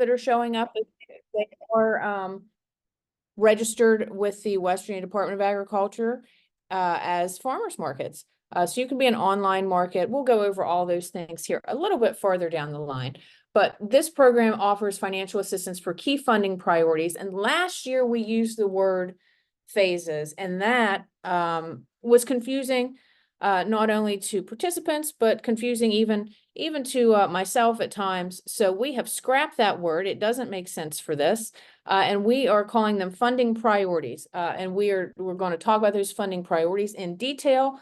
that are showing up, they are registered with the West Virginia Department of Agriculture as farmers markets. So you can be an online market. We'll go over all those things here a little bit farther down the line. But this program offers financial assistance for key funding priorities. And last year we used the word phases, and that was confusing not only to participants, but confusing even to myself at times. So we have scrapped that word. It doesn't make sense for this. And we are calling them funding priorities. And we're going to talk about those funding priorities in detail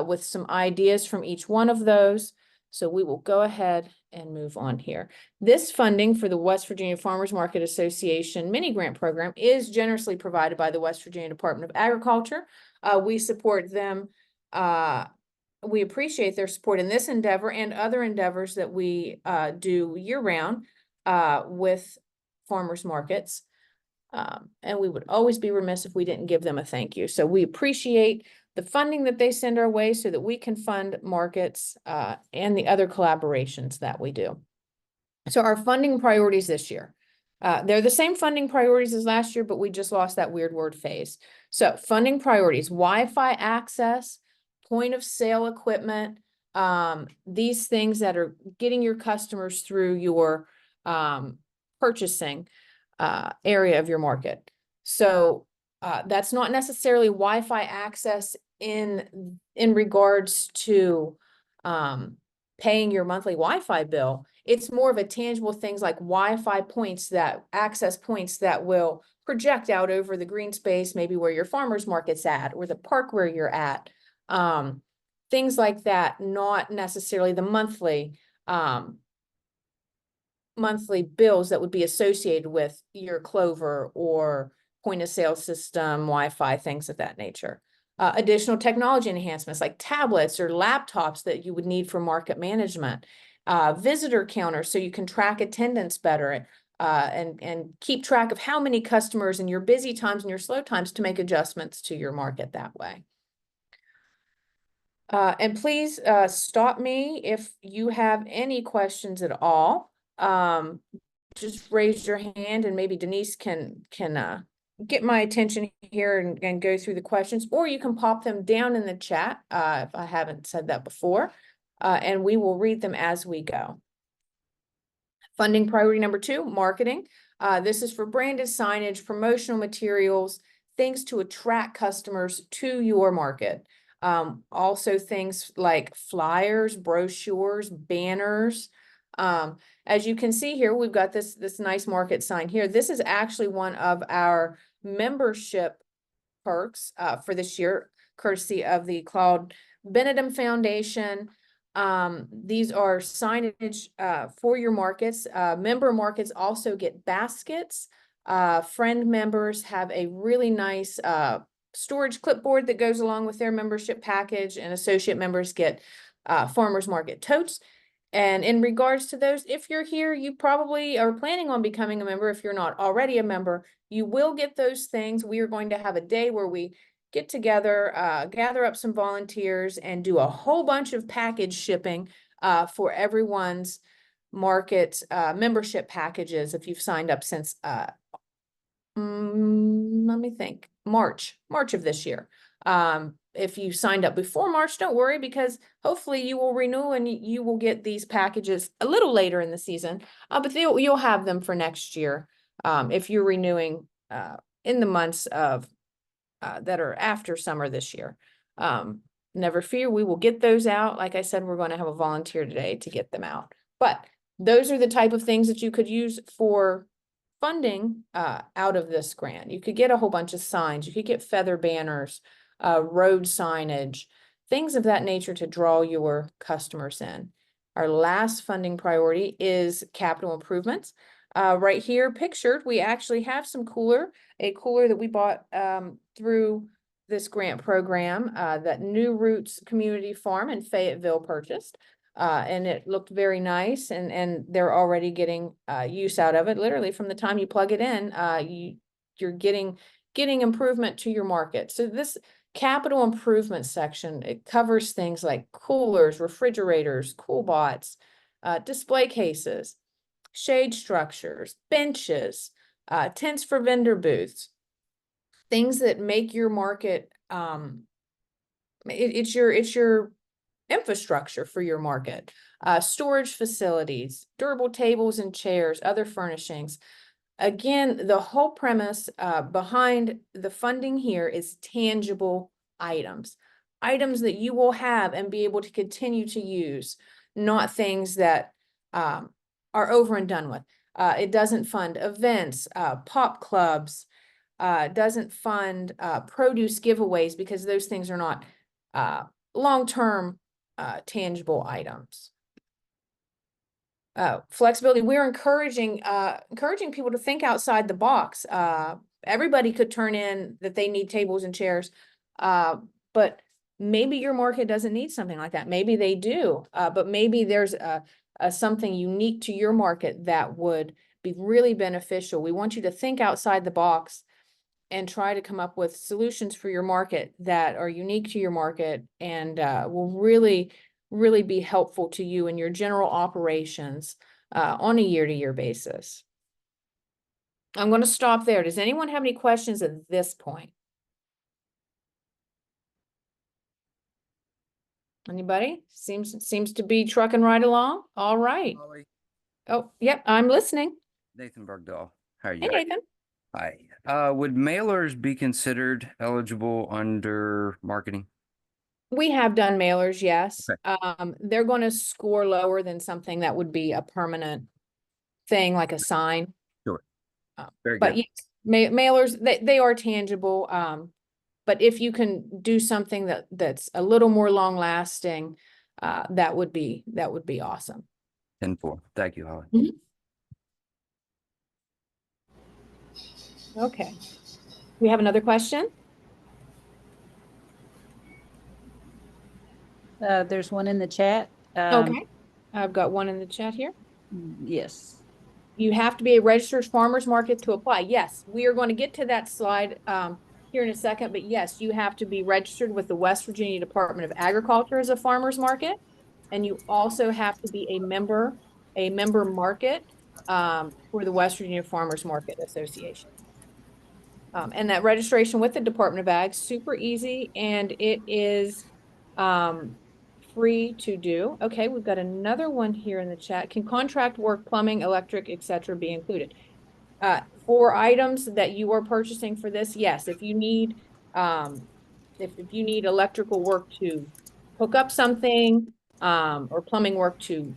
with some ideas from each one of those. So we will go ahead and move on here. This funding for the West Virginia Farmers Market Association mini grant program is generously provided by the West Virginia Department of Agriculture. We support them. We appreciate their support in this endeavor and other endeavors that we do year-round with farmers markets. And we would always be remiss if we didn't give them a thank you. So we appreciate the funding that they send our way so that we can fund markets and the other collaborations that we do. So our funding priorities this year, they're the same funding priorities as last year, but we just lost that weird word phase. So funding priorities, Wi-Fi access, point of sale equipment, these things that are getting your customers through your purchasing area of your market. So that's not necessarily Wi-Fi access in regards to paying your monthly Wi-Fi bill. It's more of a tangible things like Wi-Fi points, that access points that will project out over the green space, maybe where your farmer's market's at or the park where you're at. Things like that, not necessarily the monthly bills that would be associated with your Clover or point of sale system, Wi-Fi, things of that nature. Additional technology enhancements like tablets or laptops that you would need for market management. Visitor counters so you can track attendance better and keep track of how many customers in your busy times and your slow times to make adjustments to your market that way. And please stop me if you have any questions at all. Just raise your hand and maybe Denise can get my attention here and go through the questions, or you can pop them down in the chat if I haven't said that before, and we will read them as we go. Funding priority number 2, marketing. This is for branded signage, promotional materials, things to attract customers to your market. Also things like flyers, brochures, banners. As you can see here, we've got this nice market sign here. This is actually one of our membership perks for this year, courtesy of the Claude Benedum Foundation. These are signage for your markets. Member markets also get baskets. Friend members have a really nice storage clipboard that goes along with their membership package, and associate members get farmers market totes. And in regards to those, if you're here, you probably are planning on becoming a member. If you're not already a member, you will get those things. We are going to have a day where we get together, gather up some volunteers, and do a whole bunch of package shipping for everyone's market membership packages. If you've signed up since, let me think, March of this year. If you signed up before March, don't worry, because hopefully you will renew and you will get these packages a little later in the season, but you'll have them for next year if you're renewing in the months of that are after summer this year. Never fear, we will get those out. Like I said, we're going to have a volunteer today to get them out. But those are the type of things that you could use for funding out of this grant. You could get a whole bunch of signs. You could get feather banners, road signage, things of that nature to draw your customers in. Our last funding priority is capital improvements. Right here pictured, we actually have a cooler that we bought through this grant program that New Roots Community Farm in Fayetteville purchased. And it looked very nice, and they're already getting use out of it. Literally from the time you plug it in, you're getting improvement to your market. So this capital improvement section, it covers things like coolers, refrigerators, cool bots, display cases, shade structures, benches, tents for vendor booths, things that make your market, it's your infrastructure for your market. Storage facilities, durable tables and chairs, other furnishings. Again, the whole premise behind the funding here is tangible items. Items that you will have and be able to continue to use, not things that are over and done with. It doesn't fund events, pop clubs, doesn't fund produce giveaways, because those things are not long-term tangible items. Flexibility, we're encouraging people to think outside the box. Everybody could turn in that they need tables and chairs, but maybe your market doesn't need something like that. Maybe they do, but maybe there's something unique to your market that would be really beneficial. We want you to think outside the box and try to come up with solutions for your market that are unique to your market and will really be helpful to you in your general operations on a year-to-year basis. I'm going to stop there. Does anyone have any questions at this point? Anybody? Seems to be trucking right along. All right. Holly, Oh, yep, I'm listening. Nathan Bergdahl. How are Hey, you? Nathan. Hi. Would mailers be considered eligible under marketing? We have done mailers, yes. Okay. They're going to score lower than something that would be a permanent thing, like a sign. Sure. Uh, Very But good. yes, mailers, they are tangible. But if you can do something that's a little more long lasting, that would be awesome. 10-4. Thank you, Holly. Okay. We have another question? There's one in the chat. Okay. I've got one in the chat here. Yes. You have to be a registered farmer's market to apply. Yes, we are going to get to that slide here in a second, but yes, you have to be registered with the West Virginia Department of Agriculture as a farmer's market. And you also have to be a member market for the West Virginia Farmers Market Association. And that registration with the Department of Ag, super easy, and it is free to do. Okay, we've got another one here in the chat. Can contract work, plumbing, electric, etc. be included? For items that you are purchasing for this, yes. If you need if you need electrical work to hook up something, or plumbing work to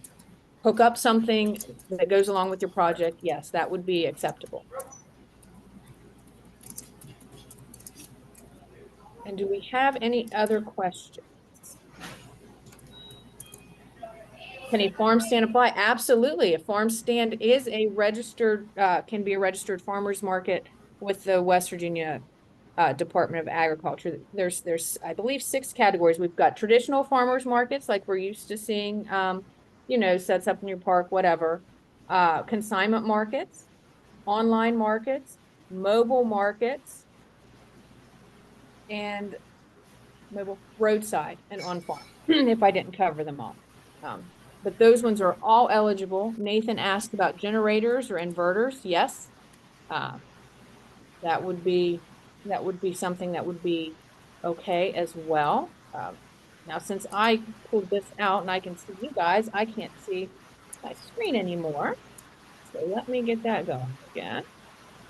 hook up something that goes along with your project, yes, that would be acceptable. And do we have any other questions? Can a farm stand apply? Absolutely. A farm stand is a registered, can be a registered farmer's market with the West Virginia Department of Agriculture. There's, I believe, 6 categories. We've got traditional farmers markets, like we're used to seeing, you know, sets up in your park, whatever. Consignment markets, online markets, mobile markets, and mobile roadside and on farm, if I didn't cover them all. But those ones are all eligible. Nathan asked about generators or inverters. Yes. That would be something that would be okay as well. Now, since I pulled this out and I can see you guys, I can't see my screen anymore. So let me get that going again.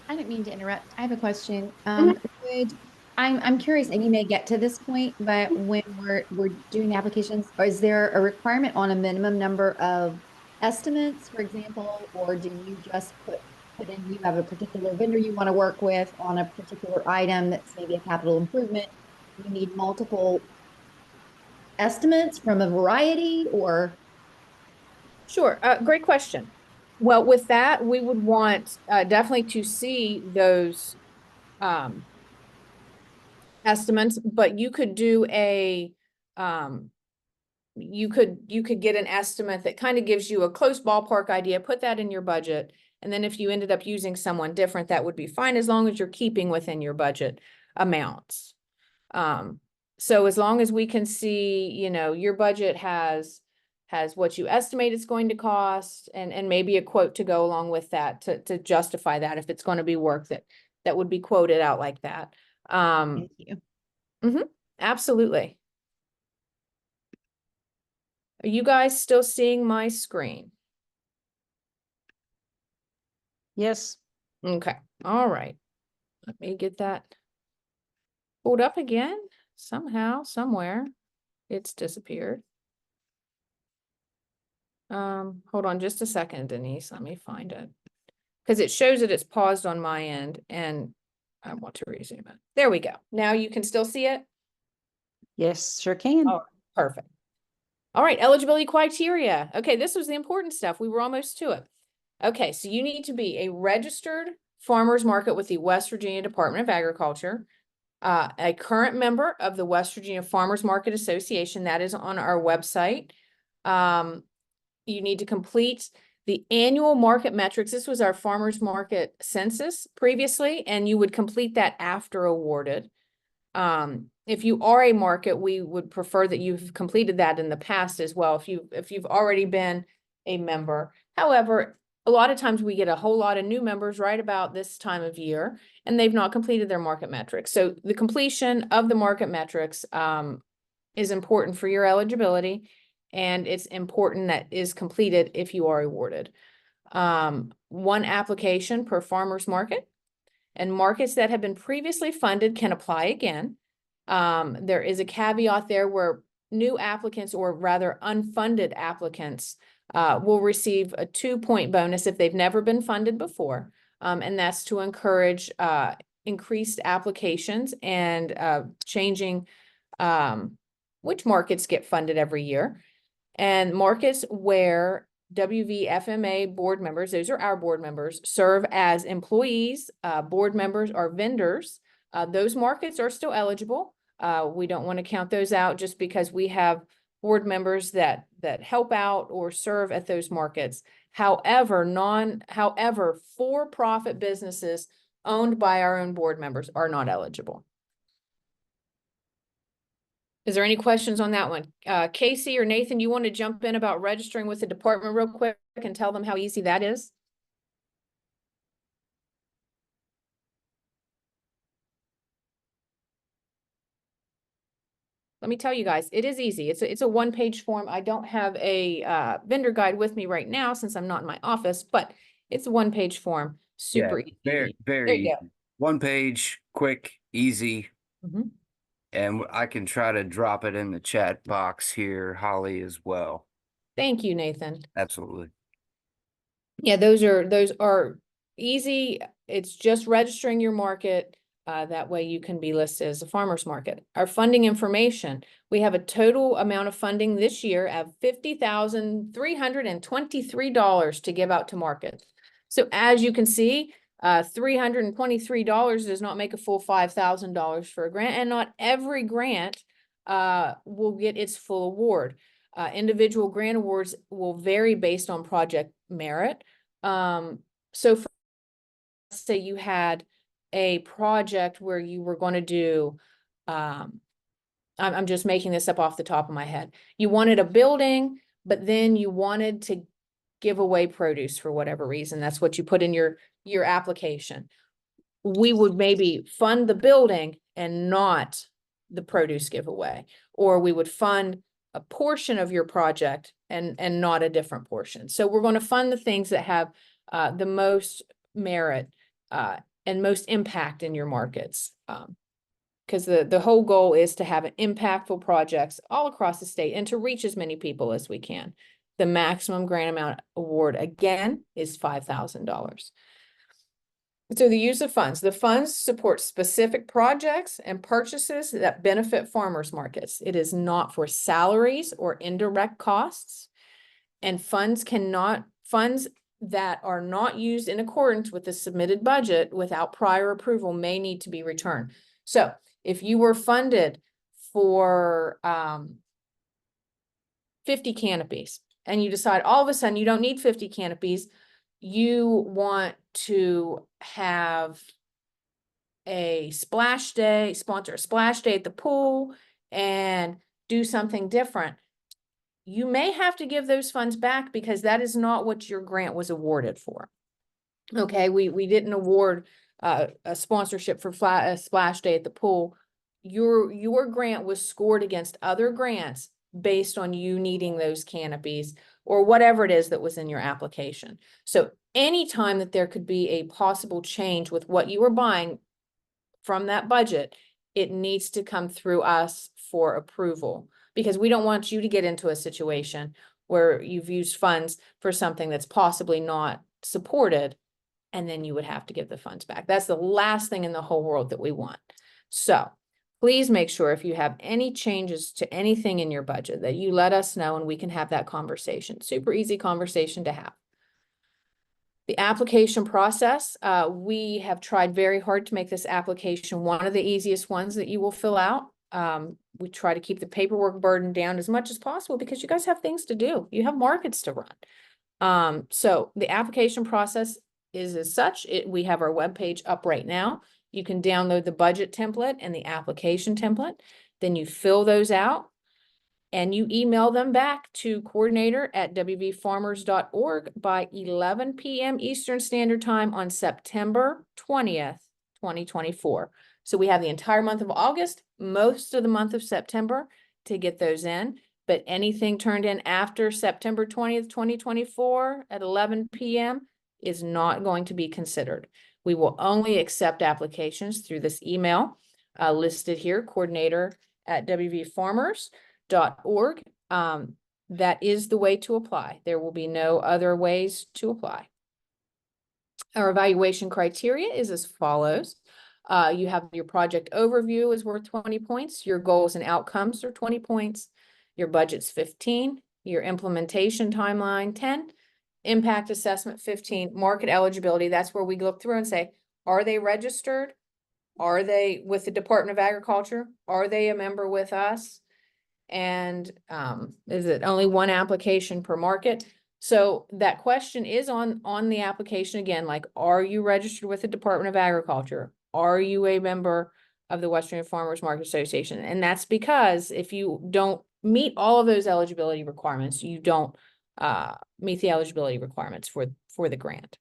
I didn't mean to interrupt. I have a question. Mhm. I'm curious, and you may get to this point, but when we're doing the applications, or is there a requirement on a minimum number of estimates, for example, or do you just put in you have a particular vendor you want to work with on a particular item that's maybe a capital improvement? You need multiple estimates from a variety, or Sure. Great question. Well, with that, we would want definitely to see those estimates, but you could do a you could get an estimate that kind of gives you a close ballpark idea, put that in your budget. And then if you ended up using someone different, that would be fine, as long as you're keeping within your budget amounts. So as long as we can see, you know, your budget has has what you estimate it's going to cost, and maybe a quote to go along with that to justify that if it's going to be work that would be quoted out like that. Thank you. Absolutely. Are you guys still seeing my screen? Yes. Okay, all right. Let me get that pulled up again. Somehow, somewhere, it's disappeared. Hold on just a second, Denise. Let me find it. Because it shows that it's paused on my end and I want to resume it. There we go. Now you can still see it? Yes, sure can. Oh, perfect. All right, eligibility criteria. Okay, this was the important stuff. We were almost to it. Okay, so you need to be a registered farmers market with the West Virginia Department of Agriculture, a current member of the West Virginia Farmers Market Association. That is on our website. You need to complete the annual market metrics. This was our farmers market census previously, and you would complete that after awarded. If you are a market, we would prefer that you've completed that in the past as well, if you've already been a member. However, a lot of times we get a whole lot of new members right about this time of year, and they've not completed their market metrics. So the completion of the market metrics is important for your eligibility, and it's important that is completed if you are awarded. One application per farmer's market. And markets that have been previously funded can apply again. There is a caveat there where new applicants, or rather unfunded applicants, will receive a 2-point bonus if they've never been funded before. And that's to encourage increased applications and changing which markets get funded every year. And markets where WVFMA board members, those are our board members, serve as employees, board members, or vendors. Those markets are still eligible. We don't want to count those out just because we have board members that help out or serve at those markets. However, for-profit businesses owned by our own board members are not eligible. Is there any questions on that one? Casey or Nathan, you want to jump in about registering with the department real quick and tell them how easy that is? Let me tell you guys, it is easy. It's a one-page form. I don't have a vendor guide with me right now since I'm not in my office, but it's a one-page form. Super easy. Very, There very you easy. One page, quick, easy. go. And I can try to drop it in the chat box here, Holly, as well. Thank you, Nathan. Absolutely. Yeah, those are easy. It's just registering your market. That way you can be listed as a farmer's market. Our funding information, we have a total amount of funding this year of $50,323 to give out to markets. So as you can see, $323 does not make a full $5,000 for a grant, and not every grant will get its full award. Individual grant awards will vary based on project merit. So for, let's say you had a project where you were going to do, I'm just making this up off the top of my head. You wanted a building, but then you wanted to give away produce for whatever reason. That's what you put in your application. We would maybe fund the building and not the produce giveaway, or we would fund a portion of your project and not a different portion. So we're going to fund the things that have the most merit and most impact in your markets. Because the whole goal is to have impactful projects all across the state and to reach as many people as we can. The maximum grant amount award, again, is $5,000. So the use of funds. The funds support specific projects and purchases that benefit farmers markets. It is not for salaries or indirect costs. And funds that are not used in accordance with the submitted budget without prior approval may need to be returned. So if you were funded for 50 canopies and you decide all of a sudden you don't need 50 canopies, you want to have a splash day, sponsor a splash day at the pool and do something different, you may have to give those funds back because that is not what your grant was awarded for. Okay, we didn't award a sponsorship for a splash day at the pool. Your grant was scored against other grants based on you needing those canopies or whatever it is that was in your application. So anytime that there could be a possible change with what you were buying from that budget, it needs to come through us for approval, because we don't want you to get into a situation where you've used funds for something that's possibly not supported, and then you would have to give the funds back. That's the last thing in the whole world that we want. So please make sure if you have any changes to anything in your budget that you let us know and we can have that conversation. Super easy conversation to have. The application process, we have tried very hard to make this application one of the easiest ones that you will fill out. We try to keep the paperwork burden down as much as possible because you guys have things to do. You have markets to run. So the application process is as such. We have our webpage up right now. You can download the budget template and the application template. Then you fill those out and you email them back to coordinator@wvfarmers.org by 11 p.m. Eastern Standard Time on September 20th, 2024. So we have the entire month of August, most of the month of September to get those in, but anything turned in after September 20th, 2024 at 11 p.m. is not going to be considered. We will only accept applications through this email listed here, coordinator@wvfarmers.org. That is the way to apply. There will be no other ways to apply. Our evaluation criteria is as follows. You have your project overview is worth 20 points. Your goals and outcomes are 20 points. Your budget's 15. Your implementation timeline, 10. Impact assessment, 15. Market eligibility, that's where we look through and say, are they registered? Are they with the Department of Agriculture? Are they a member with us? And is it only one application per market? So that question is on the application again, like, are you registered with the Department of Agriculture? Are you a member of the Western Farmers Market Association? And that's because if you don't meet all of those eligibility requirements, you don't meet the eligibility requirements for the grant.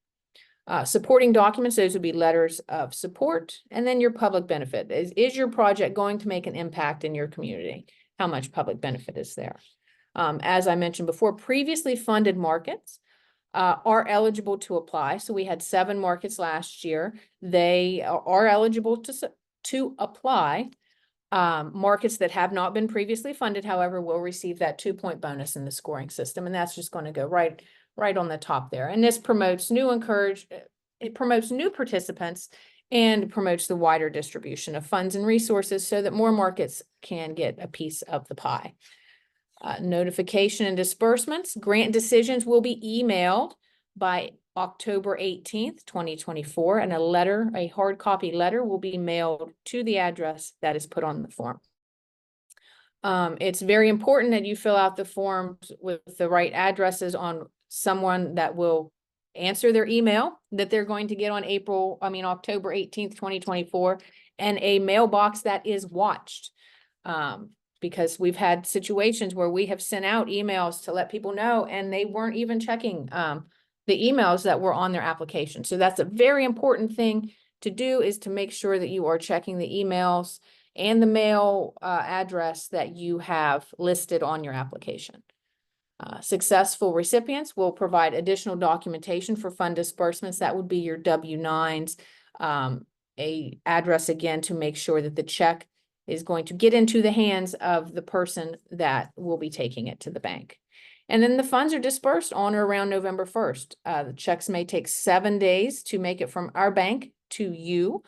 Supporting documents, those would be letters of support, and then your public benefit. Is your project going to make an impact in your community? How much public benefit is there? As I mentioned before, previously funded markets are eligible to apply. So we had 7 markets last year. They are eligible to apply. Markets that have not been previously funded, however, will receive that 2-point bonus in the scoring system. And that's just going to go right on the top there. And this promotes new participants and promotes the wider distribution of funds and resources so that more markets can get a piece of the pie. Notification and disbursements. Grant decisions will be emailed by October 18th, 2024, and a hard copy letter will be mailed to the address that is put on the form. It's very important that you fill out the forms with the right addresses on someone that will answer their email that they're going to get on October 18th, 2024, and a mailbox that is watched. Because we've had situations where we have sent out emails to let people know, and they weren't even checking the emails that were on their application. So that's a very important thing to do, is to make sure that you are checking the emails and the mail address that you have listed on your application. Successful recipients will provide additional documentation for fund disbursements. That would be your W-9s, a address again to make sure that the check is going to get into the hands of the person that will be taking it to the bank. And then the funds are dispersed on or around November 1st. The checks may take 7 days to make it from our bank to you,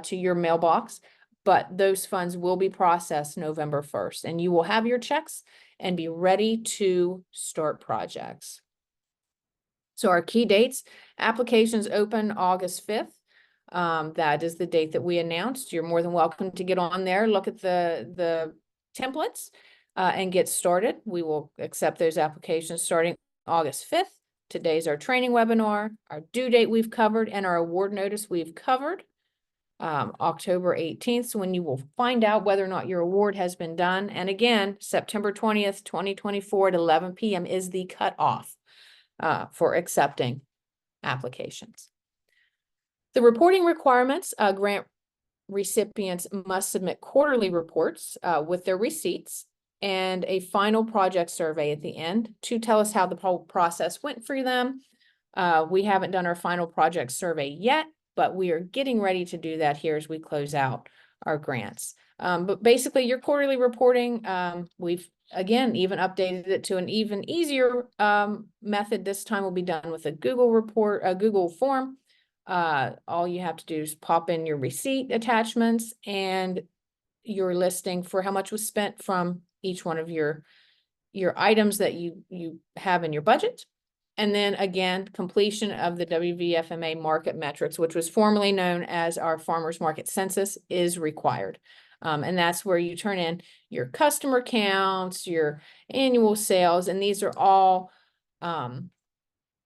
to your mailbox, but those funds will be processed November 1st, and you will have your checks and be ready to start projects. So our key dates: applications open August 5th. That is the date that we announced. You're more than welcome to get on there, look at the templates, and get started. We will accept those applications starting August 5th. Today's our training webinar. Our due date we've covered, and our award notice we've covered. October 18th, when you will find out whether or not your award has been done. And again, September 20th, 2024 at 11 p.m. is the cutoff for accepting applications. The reporting requirements, grant recipients must submit quarterly reports with their receipts and a final project survey at the end to tell us how the whole process went for them. We haven't done our final project survey yet, but we are getting ready to do that here as we close out our grants. But basically your quarterly reporting, we've again even updated it to an even easier method. This time will be done with a Google report, a Google form. All you have to do is pop in your receipt attachments and your listing for how much was spent from each one of your items that you have in your budget. And then again, completion of the WVFMA market metrics, which was formerly known as our farmers market census, is required. And that's where you turn in your customer counts, your annual sales, and these are all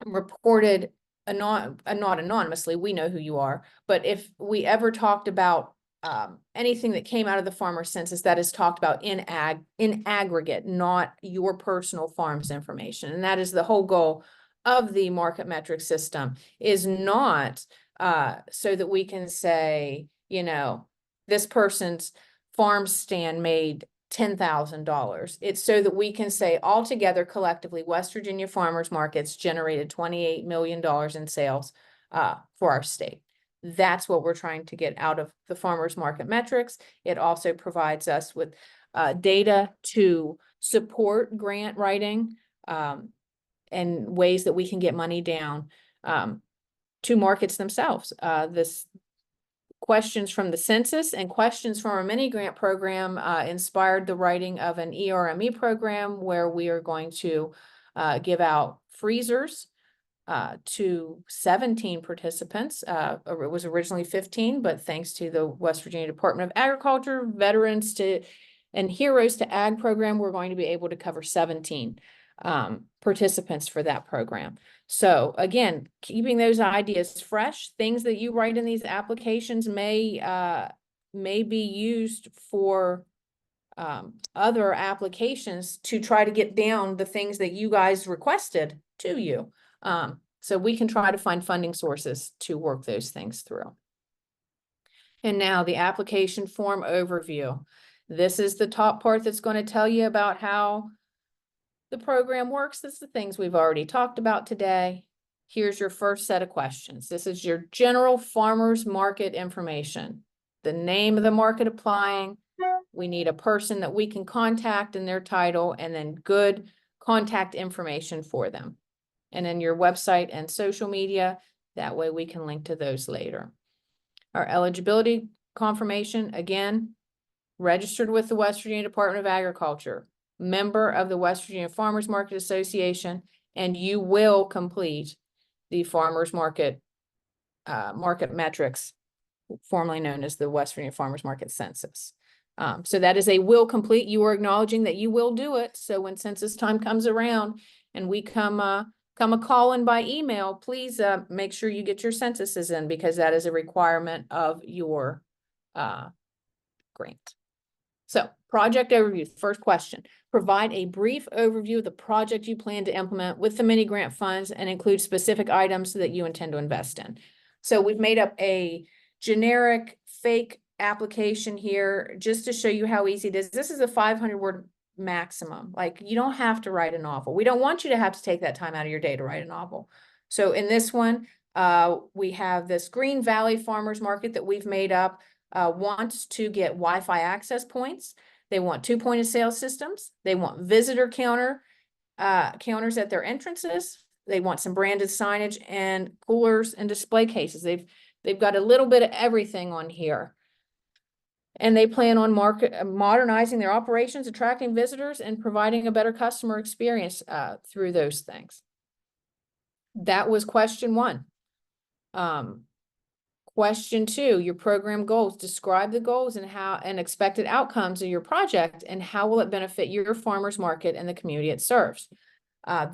reported not anonymously. We know who you are, but if we ever talked about anything that came out of the farmer census, that is talked about in aggregate, not your personal farm's information. And that is the whole goal of the market metric system, is not so that we can say, you know, this person's farm stand made $10,000. It's so that we can say altogether collectively, West Virginia farmers markets generated $28 million in sales for our state. That's what we're trying to get out of the farmers market metrics. It also provides us with data to support grant writing and ways that we can get money down to markets themselves. This questions from the census and questions from our mini grant program inspired the writing of an ERME program where we are going to give out freezers to 17 participants. It was originally 15, but thanks to the West Virginia Department of Agriculture, Veterans and Heroes to Ag program, we're going to be able to cover 17 participants for that program. So again, keeping those ideas fresh, things that you write in these applications may be used for other applications to try to get down the things that you guys requested to you. So we can try to find funding sources to work those things through. And now the application form overview. This is the top part that's going to tell you about how the program works. This is the things we've already talked about today. Here's your first set of questions. This is your general farmers market information. The name of the market applying. We need a person that we can contact and their title, and then good contact information for them. And then your website and social media. That way we can link to those later. Our eligibility confirmation, again, registered with the West Virginia Department of Agriculture, member of the West Virginia Farmers Market Association, and you will complete the farmers market market metrics, formerly known as the West Virginia Farmers Market Census. So that is a will complete. You are acknowledging that you will do it. So when census time comes around and we come a call in by email, please make sure you get your censuses in, because that is a requirement of your grant. So project overview, first question. Provide a brief overview of the project you plan to implement with the mini grant funds and include specific items that you intend to invest in. So we've made up a generic fake application here just to show you how easy it is. This is a 500-word maximum. Like, you don't have to write a novel. We don't want you to have to take that time out of your day to write a novel. So in this one, we have this Green Valley Farmers Market that we've made up. Wants to get Wi-Fi access points. They want 2 point of sale systems. They want visitor counters at their entrances. They want some branded signage and coolers and display cases. They've got a little bit of everything on here. And they plan on modernizing their operations, attracting visitors, and providing a better customer experience through those things. That was question 1. Question 2, your program goals. Describe the goals and expected outcomes of your project, and how will it benefit your farmers market and the community it serves.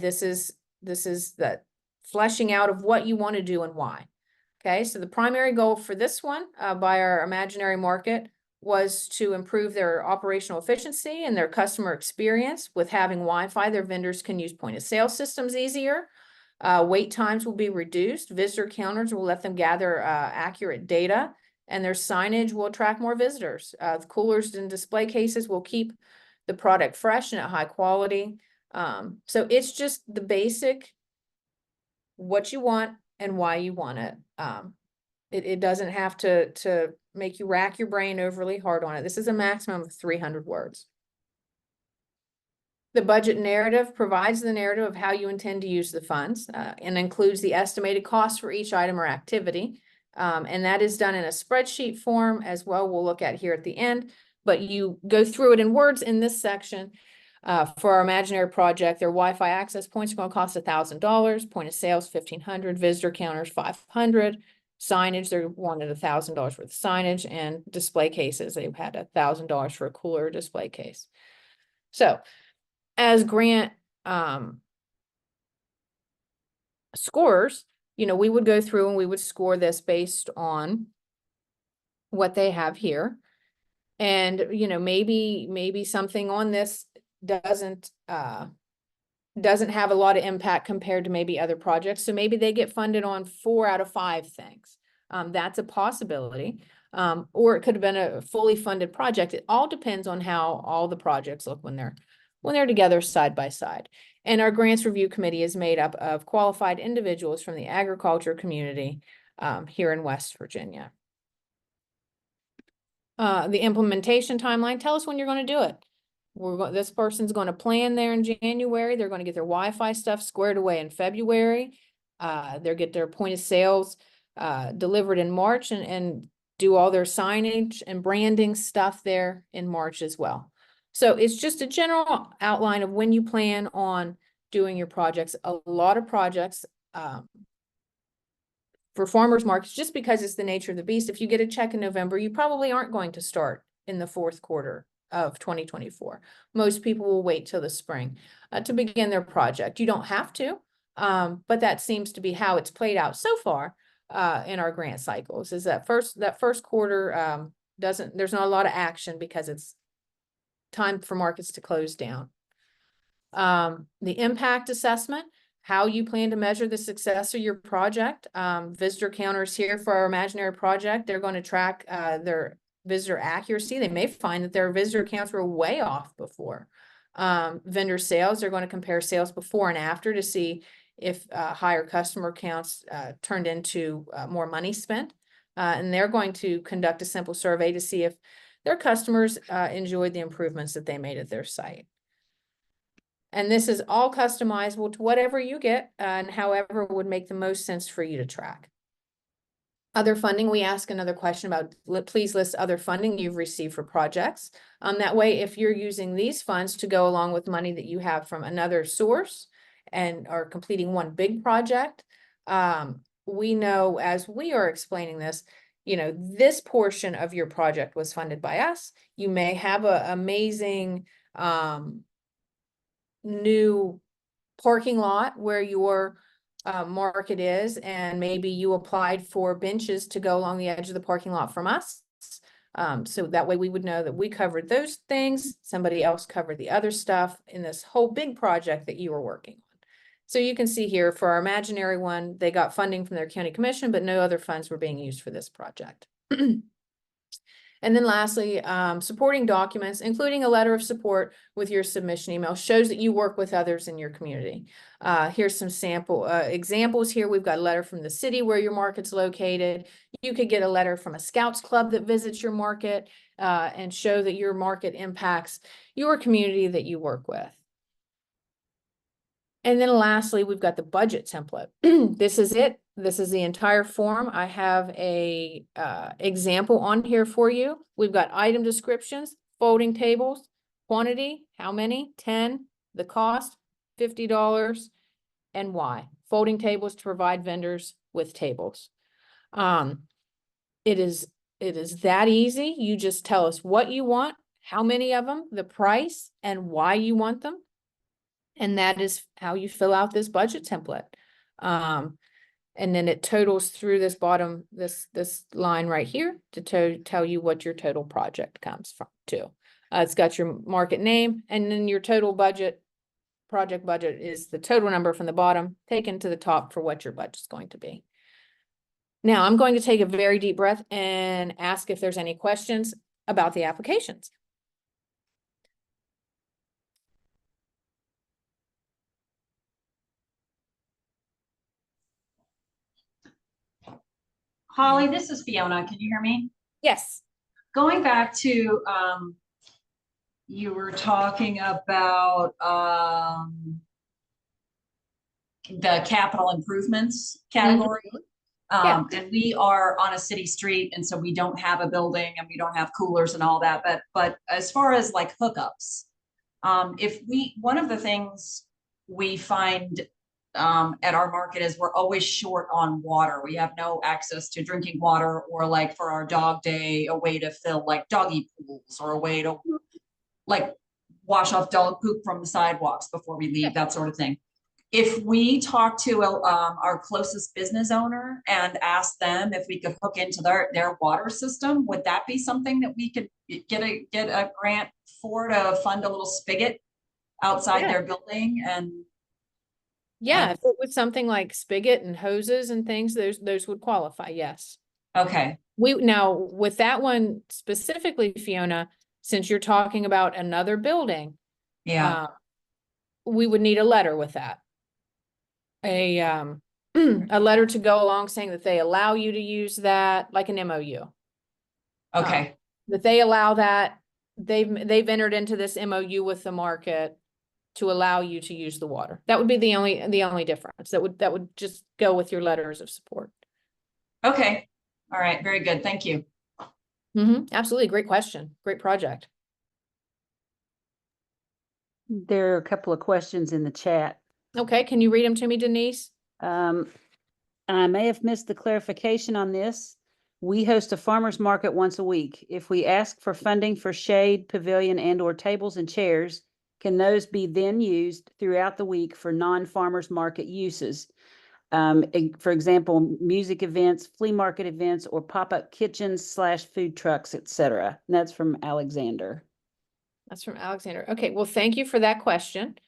This is the fleshing out of what you want to do and why. Okay, so the primary goal for this one by our imaginary market was to improve their operational efficiency and their customer experience with having Wi-Fi. Their vendors can use point of sale systems easier. Wait times will be reduced. Visitor counters will let them gather accurate data, and their signage will attract more visitors. The coolers and display cases will keep the product fresh and at high quality. So it's just the basic what you want and why you want it. It doesn't have to make you rack your brain overly hard on it. This is a maximum of 300 words. The budget narrative provides the narrative of how you intend to use the funds and includes the estimated cost for each item or activity. And that is done in a spreadsheet form as well. We'll look at here at the end, but you go through it in words in this section. For our imaginary project, their Wi-Fi access points are going to cost $1,000, point of sales $1,500, visitor counters $500, signage, they wanted $1,000 worth of signage, and display cases, they had $1,000 for a cooler display case. So as grant scores, we would go through and we would score this based on what they have here. And, maybe something on this doesn't have a lot of impact compared to maybe other projects. So maybe they get funded on 4 out of 5 things. That's a possibility. Or it could have been a fully funded project. It all depends on how all the projects look when they're together side by side. And our grants review committee is made up of qualified individuals from the agriculture community here in West Virginia. The implementation timeline, tell us when you're going to do it. This person's going to plan there in January. They're going to get their Wi-Fi stuff squared away in February. They'll get their point of sales delivered in March and do all their signage and branding stuff there in March as well. So it's just a general outline of when you plan on doing your projects. A lot of projects for farmers markets, just because it's the nature of the beast, if you get a check in November, you probably aren't going to start in the 4th quarter of 2024. Most people will wait till the spring to begin their project. You don't have to, but that seems to be how it's played out so far in our grant cycles, is that first quarter there's not a lot of action because it's time for markets to close down. The impact assessment, how you plan to measure the success of your project. Visitor counters here for our imaginary project, they're going to track their visitor accuracy. They may find that their visitor counts were way off before. Vendor sales, they're going to compare sales before and after to see if higher customer counts turned into more money spent. And they're going to conduct a simple survey to see if their customers enjoyed the improvements that they made at their site. And this is all customizable to whatever you get and however would make the most sense for you to track. Other funding, we ask another question about, please list other funding you've received for projects. That way, if you're using these funds to go along with money that you have from another source and are completing one big project, we know as we are explaining this, this portion of your project was funded by us. You may have an amazing new parking lot where your market is, and maybe you applied for benches to go along the edge of the parking lot from us. So that way we would know that we covered those things, somebody else covered the other stuff in this whole big project that you were working on. So you can see here for our imaginary one, they got funding from their county commission, but no other funds were being used for this project. And then lastly, supporting documents, including a letter of support with your submission email, shows that you work with others in your community. Here's some sample examples here. We've got a letter from the city where your market's located. You could get a letter from a Scouts Club that visits your market and show that your market impacts your community that you work with. And then lastly, we've got the budget template. This is it. This is the entire form. I have a example on here for you. We've got item descriptions, folding tables, quantity, how many, 10, the cost, $50, and why. Folding tables to provide vendors with tables. It is that easy. You just tell us what you want, how many of them, the price, and why you want them. And that is how you fill out this budget template. And then it totals through this bottom, this line right here to tell you what your total project comes from to. It's got your market name, and then your total budget, project budget is the total number from the bottom taken to the top for what your budget's going to be. Now I'm going to take a very deep breath and ask if there's any questions about the applications. Holly, this is Fiona. Can you hear me? Yes. Going back to, you were talking about, the capital improvements category. Yeah. And we are on a city street, and so we don't have a building and we don't have coolers and all that, but as far as like hookups, one of the things we find at our market is we're always short on water. We have no access to drinking water, or like for our dog day, a way to fill like doggy pools, or a way to like wash off dog poop from the sidewalks before we leave, that sort of thing. If we talk to our closest business owner and ask them if we could hook into their water system, would that be something that we could get a grant for, to fund a little spigot outside their building? And Yeah, if it was something like spigot and hoses and things, those would qualify, yes. okay, Now with that one specifically, Fiona, since you're talking about another building, yeah, we would need a letter with that. A letter to go along saying that they allow you to use that, like an MOU. okay, That they allow that, they've entered into this MOU with the market to allow you to use the water. That would be the only difference. That would just go with your letters of support. okay. All right, very good. Thank you. Absolutely. Great question. Great project. There are a couple of questions in the chat. Okay, can you read them to me, Denise? I may have missed the clarification on this. We host a farmer's market once a week. If we ask for funding for shade, pavilion, and/or tables and chairs, can those be then used throughout the week for non-farmers market uses? For example, music events, flea market events, or pop-up kitchens / food trucks, etc. And that's from Alexander. That's from Alexander. Okay, well, thank you for that question.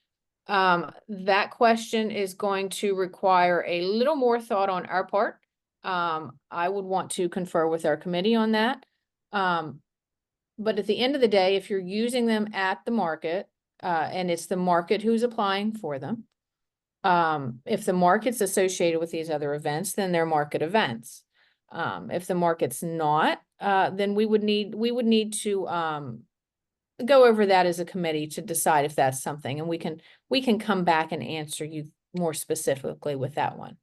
That question is going to require a little more thought on our part. I would want to confer with our committee on that. But at the end of the day, if you're using them at the market, and it's the market who's applying for them, if the market's associated with these other events, then they're market events. If the market's not, then we would need to go over that as a committee to decide if that's something, and we can come back and answer you more specifically with that one.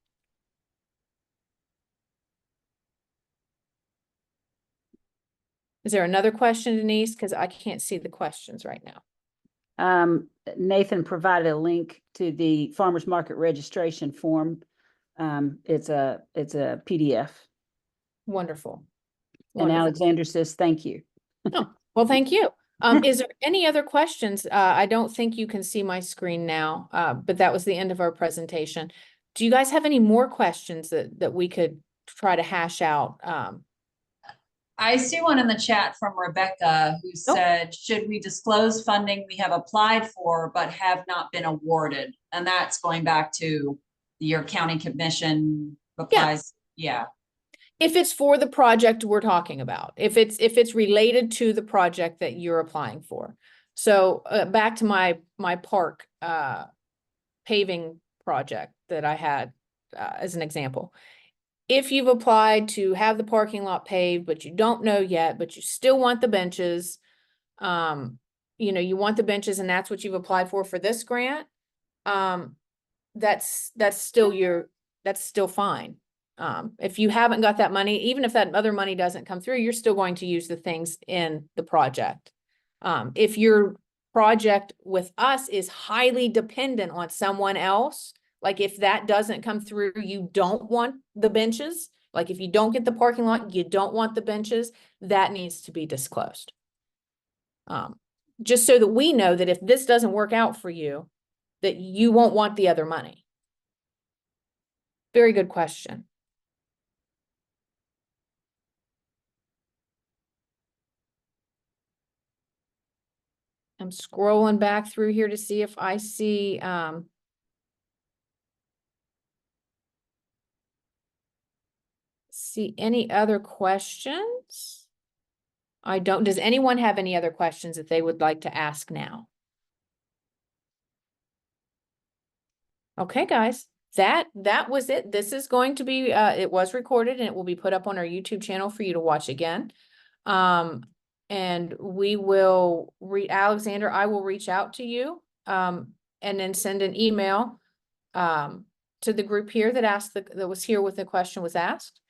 Is there another question, Denise? Because I can't see the questions right now. Nathan provided a link to the farmers market registration form. It's a PDF. Wonderful. And Wonderful. Alexander says, thank you. Oh, well, thank you. Is there any other questions? I don't think you can see my screen now, but that was the end of our presentation. Do you guys have any more questions that we could try to hash out? I see one in the chat from Rebecca who said, should we disclose funding we have applied for but have not been awarded? And that's going back to your county commission applies. Yeah. If it's for the project we're talking about, if it's related to the project that you're applying for. So back to my park paving project that I had as an example. If you've applied to have the parking lot paved, but you don't know yet, but you still want the benches, you want the benches and that's what you've applied for this grant, that's still fine. If you haven't got that money, even if that other money doesn't come through, you're still going to use the things in the project. If your project with us is highly dependent on someone else, like if that doesn't come through, you don't want the benches. Like if you don't get the parking lot, you don't want the benches, that needs to be disclosed. Just so that we know that if this doesn't work out for you, that you won't want the other money. Very good question. I'm scrolling back through here to see if I see, any other questions. I don't. Does anyone have any other questions that they would like to ask now? Okay, guys, that was it. This is going to be, it was recorded and it will be put up on our YouTube channel for you to watch again. And we will Alexander, I will reach out to you, and then send an email, to the group here that was here with the question was asked.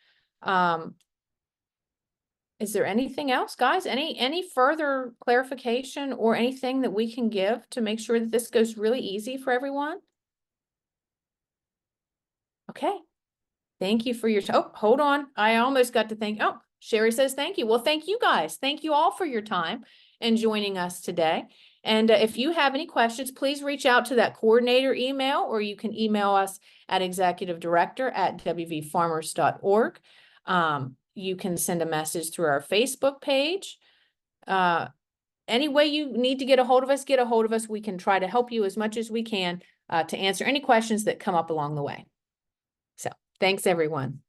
Is there anything else, guys? Any further clarification or anything that we can give to make sure that this goes really easy for everyone? Okay. Thank you for your, oh, hold on. I almost got to thank, oh, Sherry says thank you. Well, thank you guys. Thank you all for your time and joining us today. And if you have any questions, please reach out to that coordinator email, or you can email us at executivedirector@wvfarmers.org. You can send a message through our Facebook page. Any way you need to get a hold of us, get a hold of us. We can try to help you as much as we can, to answer any questions that come up along the way. So thanks, everyone.